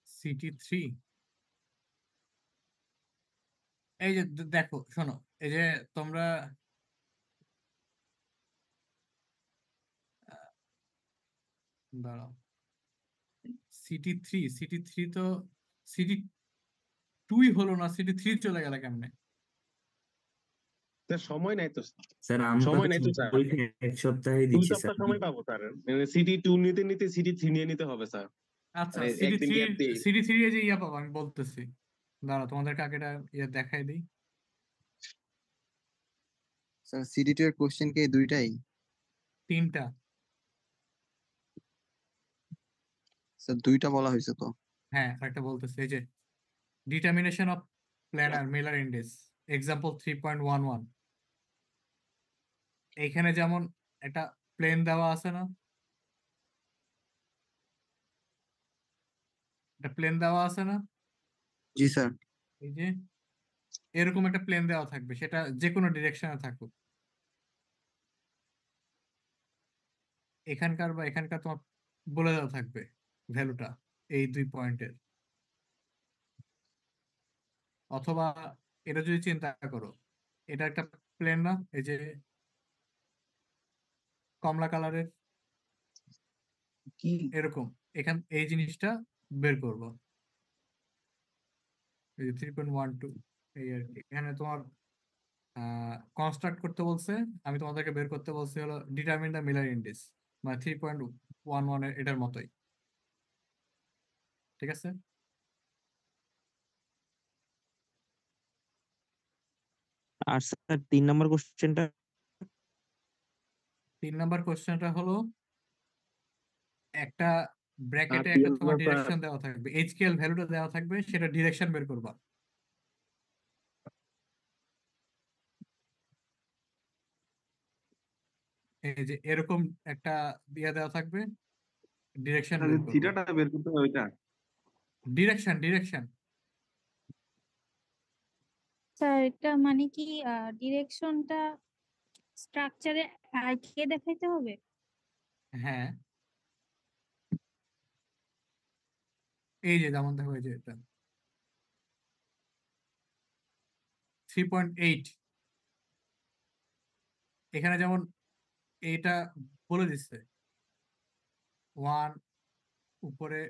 CT3 এই যে দেখো শোনো, এই যে তোমরা দাঁড়াও, সিটি থ্রি তো সিটি টুই হলো না, সিটি3 চলে গেল কেমনে? স্যার সময় নাই তো, স্যার আমরা সময় তো নাই তো স্যার। পরীক্ষা এক সপ্তাহে 2 দিচ্ছি সপ্তাহ স্যার। সময় পাবো স্যার। সিটি 2 নিতে নিতে সিটি 3 নিয়ে নিতে হবে স্যার। আচ্ছা মানে সিডি একদিন থ্রি গ্যাপ দিয়ে। সিডি থ্রি এ যে ইয়া পাবো আমি বলতেছি, দাঁড়া তোমাদেরকে আগে এটা ইয়ে দেখাই দিই। স্যার সিডি টু এর কোশ্চেন কি এই দুইটাই? 3টা। স্যার দুইটা বলা হয়েছে তো। হ্যাঁ আরেকটা বলতেছি, এই যে ডিটারমিনেশন অফ প্ল্যানার মেলার ইন্ডেক্স এক্সাম্পল 3.11। এইখানে যেমন একটা প্লেন দেওয়া আছে না, একটা প্লেন দেওয়া আছে না, জি স্যার। এই যে এরকম একটা প্লেন দেওয়া থাকবে, সেটা যে কোনো ডিরেকশনে থাকুক। এখানকার বা এখানকার তোমার বলে দেওয়া থাকবে ভ্যালুটা এই 2 পয়েন্টের। অথবা এটা যদি চিন্তা করো, এটা একটা প্লেন না, এই যে কমলা কালারের কি এরকম, এখান এই জিনিসটা বের করবো, এই যে 3.12 এই আর কি। এখানে তোমার কনস্ট্রাক্ট করতে বলছে, আমি তোমাদেরকে বের করতে বলছি হলো ডিটারমিন দ্য মিলার ইন্ডেক্স, মানে 3.11 এর এটার মতোই। ঠিক আছে, আর স্যার 3 নম্বর কোশ্চেনটা? 3 নাম্বার কোশ্চেনটা হলো একটা ব্র্যাকেটে একটা RDL তোমার স্যার। ডিরেকশন দেওয়া থাকবে, এইচকেএল ভ্যালুটা দেওয়া থাকবে, সেটা ডিরেকশন বের করবা। এই যে এরকম একটা দিয়ে দেওয়া থাকবে, ডিরেকশন বের করবা। থিটাটা বের করতে হবে ওইটা। ডিরেকশন ডিরেকশন স্যার এটা মানে কি ডিরেকশনটা স্ট্রাকচারে আঁকিয়ে দেখাইতে হবে? হ্যাঁ, এই যে যেমন দেখো, এই যে এটা 3.8, এখানে যেমন এইটা বলে দিচ্ছে 1 উপরে,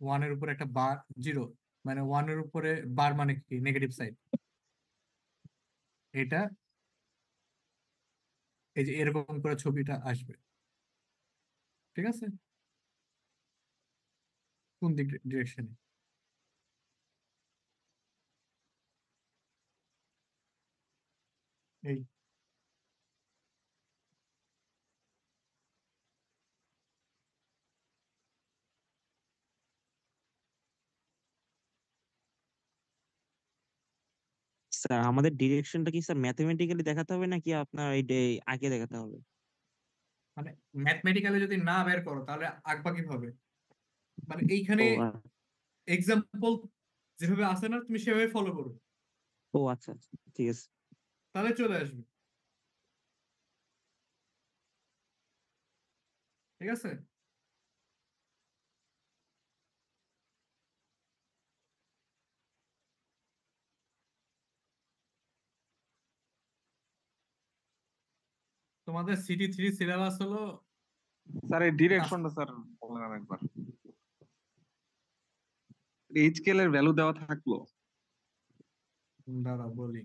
1-এর উপরে একটা বার, 0 মানে 1-এর উপরে বার মানে কি নেগেটিভ সাইড। এটা এই যে এরকম করে ছবিটা আসবে। ঠিক আছে, কোন দিক ডিরেকশনে। এই স্যার আমাদের ডিরেকশনটা কি স্যার ম্যাথমেটিক্যালি দেখাতে হবে নাকি আপনার এই আঁকে দেখাতে হবে? মানে ম্যাথমেটিক্যালি যদি না বের করো তাহলে আঁকবা কিভাবে? মানে এইখানে ও এক্সাম্পল যেভাবে আছে না, তুমি সেভাবে ফলো করো, ও আচ্ছা আচ্ছা, ঠিক আছে। তাহলে চলে আসবে। ঠিক আছে, তোমাদের সিটি 3 সিলেবাস হলো, স্যার এই ডিরেকশনটা স্যার বলেন আরেকবার। এইচকেএল এর ভ্যালু দেওয়া থাকলো। দাঁড়া বলি,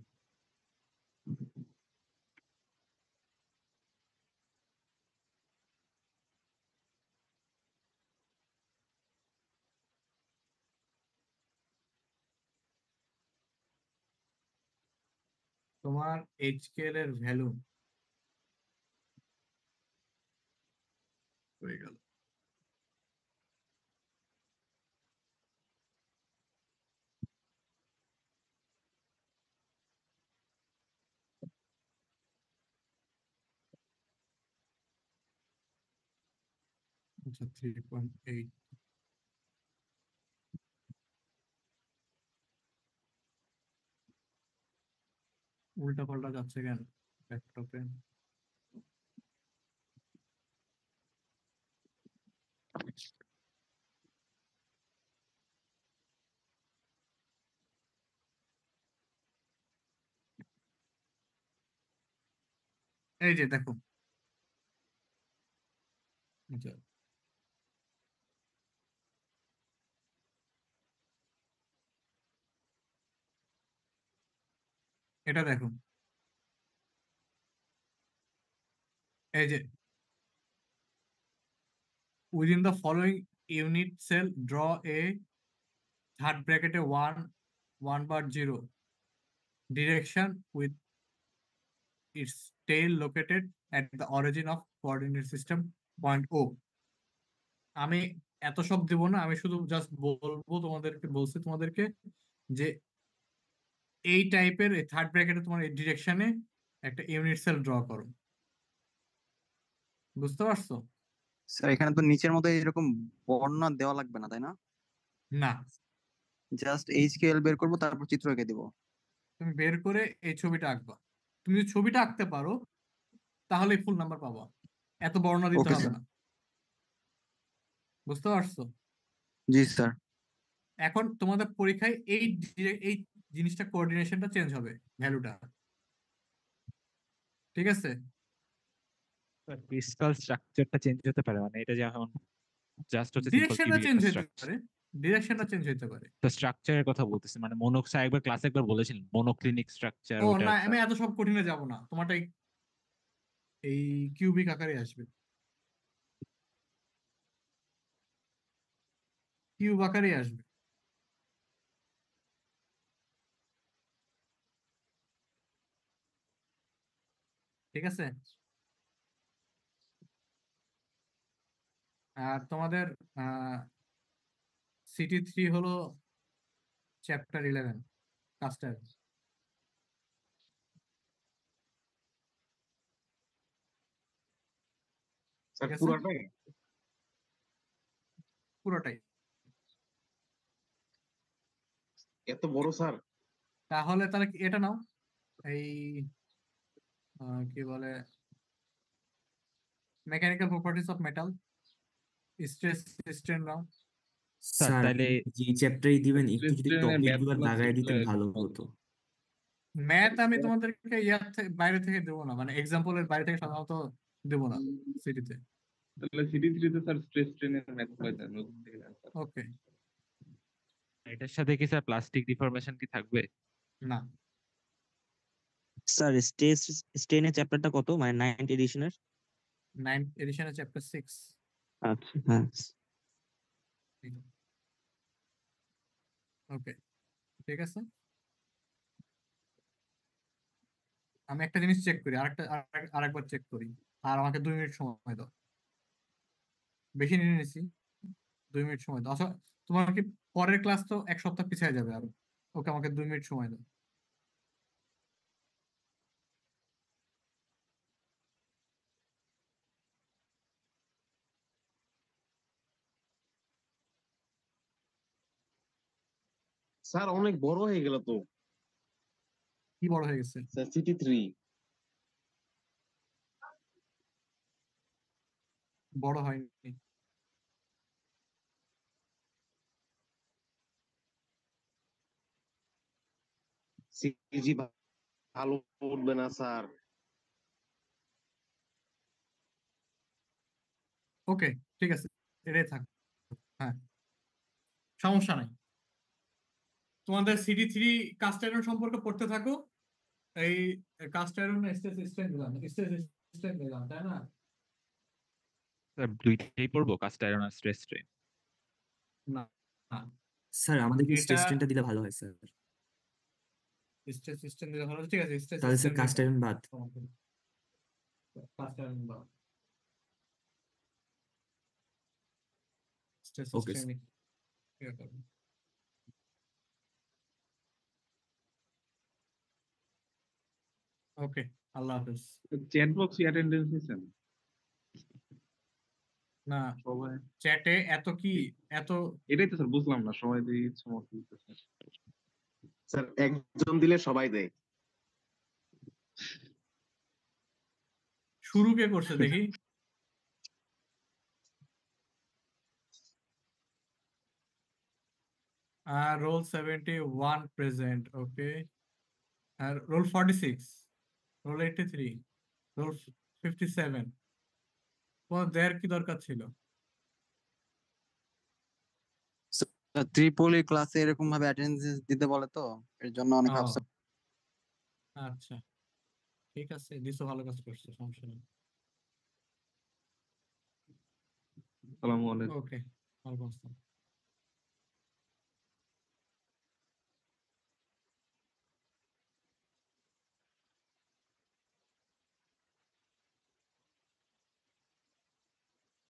তোমার এইচকেএল এর ভ্যালু হয়ে গেল। আচ্ছা 3.8, উল্টা পাল্টা যাচ্ছে কেন ল্যাপটপে? এই যে দেখো, আচ্ছা এটা দেখো, এই যে within the following unit cell draw a third bracket 1 bar 0 direction with its tail located at the origin of coordinate system point O. আমি এত সব দিব না, আমি শুধু জাস্ট বলবো তোমাদেরকে যে এই টাইপের এই থার্ড ব্র্যাকেটে তোমার এই ডিরেকশনে একটা ইউনিট সেল ড্র করো। বুঝতে পারছো? স্যার এখানে তো নিচের মতো এরকম বর্ণনা দেওয়া লাগবে না, তাই না? না, জাস্ট HKL বের করবো, তারপর চিত্র এঁকে দিব। তুমি বের করে এই ছবিটা আঁকবা। তুমি যদি ছবিটা আঁকতে পারো তাহলে ফুল নাম্বার পাবা, এত বর্ণনা দিতে ওকে হবে স্যার। না। বুঝতে পারছো? জি স্যার। এখন তোমাদের পরীক্ষায় এই জিনিসটা কোঅর্ডিনেশনটা চেঞ্জ হবে, ভ্যালুটা। ঠিক আছে? ক্রিস্টাল স্ট্রাকচারটা চেঞ্জ হতে পারে, মানে এটা যেমন জাস্ট হচ্ছে সিম্পল ডিরেকশনটা কিউবি চেঞ্জ একটা হতে স্ট্রাকচার। পারে, ডিরেকশনটা চেঞ্জ হতে পারে। তো স্ট্রাকচারের কথা বলতেছি, মানে মনো স্যার একবার ক্লাসে একবার বলেছিলেন মনোক্লিনিক স্ট্রাকচার, ও ওটা না, একটা। আমি এত সব কঠিনে যাব না, তোমারটা এই কিউবিক আকারে আসবে, কিউব আকারে আসবে। ঠিক আছে? আর তোমাদের CT3 হলো চ্যাপ্টার 11 কাস্টার। স্যার ঠিক আছে? পুরাটাই? পুরোটাই। এত বড় স্যার? তাহলে এটা নাও, এই কি বলে, mechanical properties of metal, stress strain now. Sir sir তাহলে যে চ্যাপ্টারই দিবেন একটু যদি Stress-strain-এ টপিক math গুলো class দাগায় দিতেন ছিল ভালো একদম। হতো। ম্যাথ আমি তোমাদেরকে বাইরে থেকে দেবো না, মানে এক্সাম্পলের বাইরে থেকে সাধারণত দেবো না সিটিতে। তাহলে সিটি3 তে স্যার স্ট্রেস স্ট্রেনের ম্যাথ গুলো দেন ওখান থেকে দেন স্যার। ওকে। এটার সাথে কি স্যার প্লাস্টিক ডিফরমেশন কি থাকবে? না, স্যার স্টেনের চ্যাপ্টারটা কত, মানে 9th এডিশনের? 9th এডিশনের chapter 6। আচ্ছা হ্যাঁ। ওকে, ঠিক আছে। আমি একটা জিনিস চেক করি, আরেকবার চেক করি, আর আমাকে 2 মিনিট সময় দাও। বেশি নিয়ে নিয়েছি, 2 মিনিট সময় দাও। আচ্ছা, তোমার কি পরের ক্লাস তো 1 সপ্তাহ পিছিয়ে যাবে আরো। ওকে, আমাকে 2 মিনিট সময় দাও। স্যার অনেক বড় হয়ে গেল তো। কি বড় হয়ে গেছে? স্যার CT3 বড় হয়নি। সিজি ভালো উঠবে না স্যার। ওকে, ঠিক আছে, এটাই থাক। হ্যাঁ, সমস্যা নাই। তোমাদের CT3 কাস্ট আয়রন সম্পর্কে পড়তে থাকো। এই কাস্ট আয়রন স্ট্রেস স্ট্রেন দিলাম, তাই না? স্যার দুইটাই পড়বো, কাস্ট আয়রন আর স্ট্রেস স্ট্রেন? না, না, স্যার আমাদেরকে এটা স্ট্রেস স্ট্রেনটা দিলে ভালো হয় স্যার। স্ট্রেস সিস্টেম দিলে ভালো। ঠিক আছে, স্ট্রেস তাহলে স্যার সিস্টেম কাস্ট আয়রন বাদ। কাস্ট আয়রন বা স্ট্রেস ওকে সিস্টেম। ওকে, আল্লাহ হাফেজ। চ্যাট বক্স অ্যাটেন্ডেন্স নিছেন না, সবাই? চ্যাটে এত এটাই তো স্যার বুঝলাম না, সবাই দিয়ে ইচ্ছে মতো দিতেছে। স্যার একজন দিলে সবাই দেয়। শুরু কে করছে দেখি? রোল 71 প্রেজেন্ট, ওকে। আর রোল 46, রোল 83, রোল 57। তোমার দেয়ার কি দরকার ছিল? ত্রিপলি ক্লাসে এরকম ভাবে অ্যাটেন্ডেন্স দিতে বলে, তো এর জন্য অনেক ও, আপসেট। আচ্ছা, ঠিক আছে, দিছো, ভালো কাজ করছো, সমস্যা নেই। আসসালামু আলাইকুম। ওকে ওয়ালাইকুম আসসালাম।